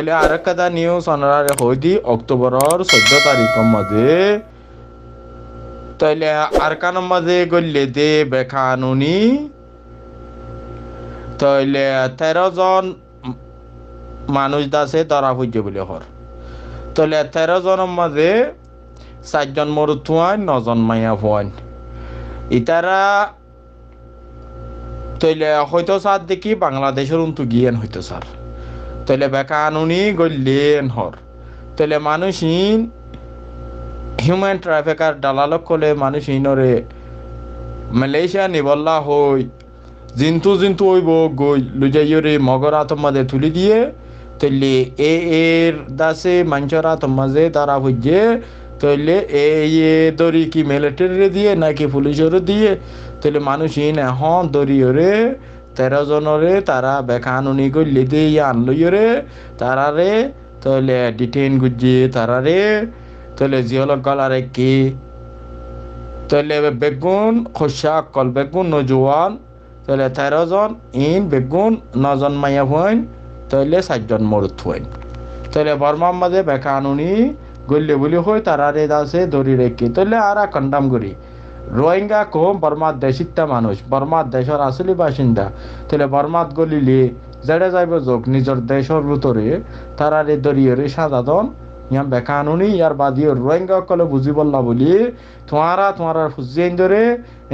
তাহলে আর একটা নিউজ অনারে হইদি অক্টোবরের 14 তারিখের মাঝে তাইলে আর কানের মাঝে গল্লে দে বেকানুনি তাইলে 13 জন মানুষ দাসে ধরা পড়ছে বলে হর তাহলে 13 জনের মাঝে 4 জন মরুথুয়ান 9 জন মাইয়া ফুয়ান ইতারা তাইলে হয়তো স্যার দেখি বাংলাদেশের উন্তু গিয়েন হইতো স্যার তাইলে বেকানুনি গল্লেন হর তাহলে মানুষইন হিউম্যান ট্রাফিকার দালালক কলে মানুষইনরে মালয়েশিয়া নিবল্লা হই জিন্তু হইব গই লুজাইয়রে মগরা তোমাদের তুলি দিয়ে তাইলে এর দাসে মাঞ্চরা তোমাজে তারা হইছে তাইলে দড়ি কি মিলিটারি দিয়ে নাকি পুলিশের দিয়ে তাহলে মানুষইন এখন দড়িয়রে 13 জনরে তারা বেকানুনি গল্লে দিয়ে আনলইরে তারারে তাহলে ডিটেইন গুজিয়ে তারারে তাহলে জিওলক গলারে কি তাহলে বেগুন খোসা কল বেগুন নজওয়ান তাহলে 13 জন ইন বেগুন 9 জন মাইয়া হইন তাহলে 4 জন মরুত হইন তাহলে বর্মার মাঝে বেকানুনি গল্লে বলি হয় তারারে দাসে ধরি রেখে তাহলে আর কন্ডাম করি রোহিঙ্গা কম বর্মার দেশিতা মানুষ বর্মার দেশের আসলি বাসিন্দা তাহলে বর্মাত গলিলে জেড়ে যাইব যোগ নিজের দেশের ভিতরে তারারে দরিয়রে সাজাদন ইয়া বেকানুনি ইয়ার বাদিও রোহিঙ্গা কলে বুঝি বললা বলি তোমারা ফুজিয়েন ধরে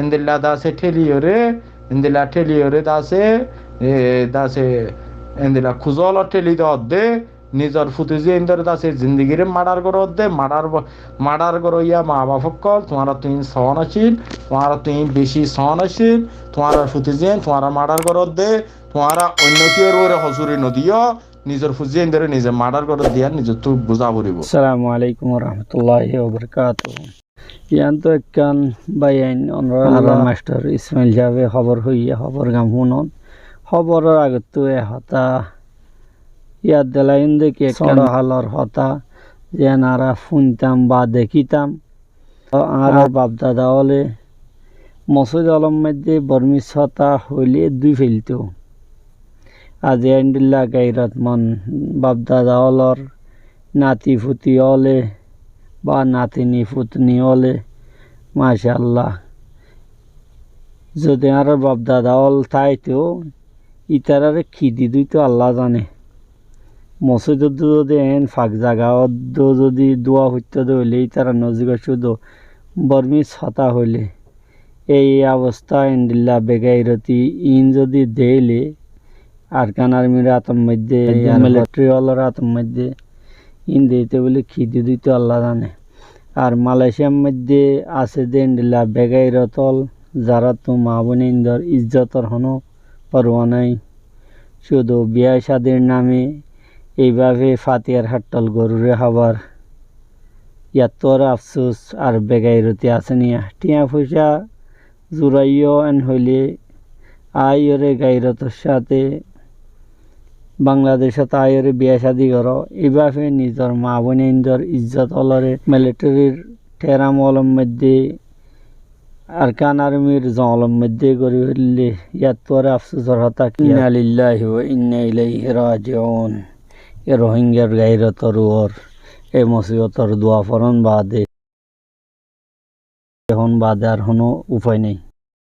ইন্দিল্লা দাসে ঠেলিয়রে দাসে ইন্দিল্লা খুজল ঠেলি দে নিজর ফুতুজি ইন্দরে দাসে জিন্দগিরে মার্ডার করো ইয়া মা বাপক কল তোমারা তুই সহন আছিল তোমারা তুই বেশি সহন আছিল তোমার ফুতুজি তোমারা মার্ডার করো দে তোমারা অন্য কেউ হসুরি নদীয় নিজের ফুজিয়ে ধরে নিজে মার্ডার করে দিয়া নিজে তো বুঝা পড়িব। আসসালামু আলাইকুম রহমতুল্লাহি ওয়া বারাকাতুহু। ইয়ান তো একখান বাইন অনরা মাস্টার ইসমাইল যাবে খবর হইয়া খবর গাম শুনন খবরের আগত তো হতা ইয়াদ দেলাইন দেখি একখান হালর হতা যে নারা শুনতাম বা দেখিতাম আর বাপদাদা হলে মসুদ আলম মধ্যে বর্মিস হতা হইলে দুই ফেলতো আজি আইন্দিল্লা গাইরত মন বাপদাদা হলর নাতি ফুতি হলে বা নাতিনি ফুতনি হলে মাশাআল্লাহ যদি আর বাপদাদা হল তাইতো ইতারারে খিদি দিত আল্লাহ জানে মসজিদ যদি এন ফাঁক জাগা যদি দোয়া হইতে হইলে ইতারা নজিক শুধু বর্মি ছতা হইলে এই অবস্থা ইন্দিল্লা বেগাইরতি ইন যদি দেইলে আরকান আর্মির আতম মধ্যে মিলিটারি ওয়ালার আতম মধ্যে ইন দিতে বলে খিদি দিতে আল্লাহ জানে আর মালয়েশিয়ার মধ্যে আছে যে ইন্দিল্লা বেগাইরতল যারা তো মা বোন ইন্দর ইজ্জতর হনো পরোয়া নাই শুধু বিয়া শাদির নামে এইভাবে ফাতিয়ার হাট্টল গরুরে খাবার ইয়াত তোর আফসোস আর বেগাইরতি আছে নিয়া টিয়া পয়সা জুড়াইও এন হইলে আইরে গাইরতর সাথে বাংলাদেশত আইরে বিয়া শাদি করো এইভাবে নিজের মা বোনেন্দর ইজ্জত অলরে মিলিটারির টেরাম অলম মধ্যে আরকান আর্মির জলম মধ্যে গড়ি হইলে ইয়াত তোর আফসোসর হতা ইন্না লিল্লাহি ওয়া ইন্না ইলাইহি রাজিউন এ রোহিঙ্গার গাইরতর ওর এই মুসিবতর দোয়া ফরন বাদে এখন বাদে আর কোনো উপায় নেই।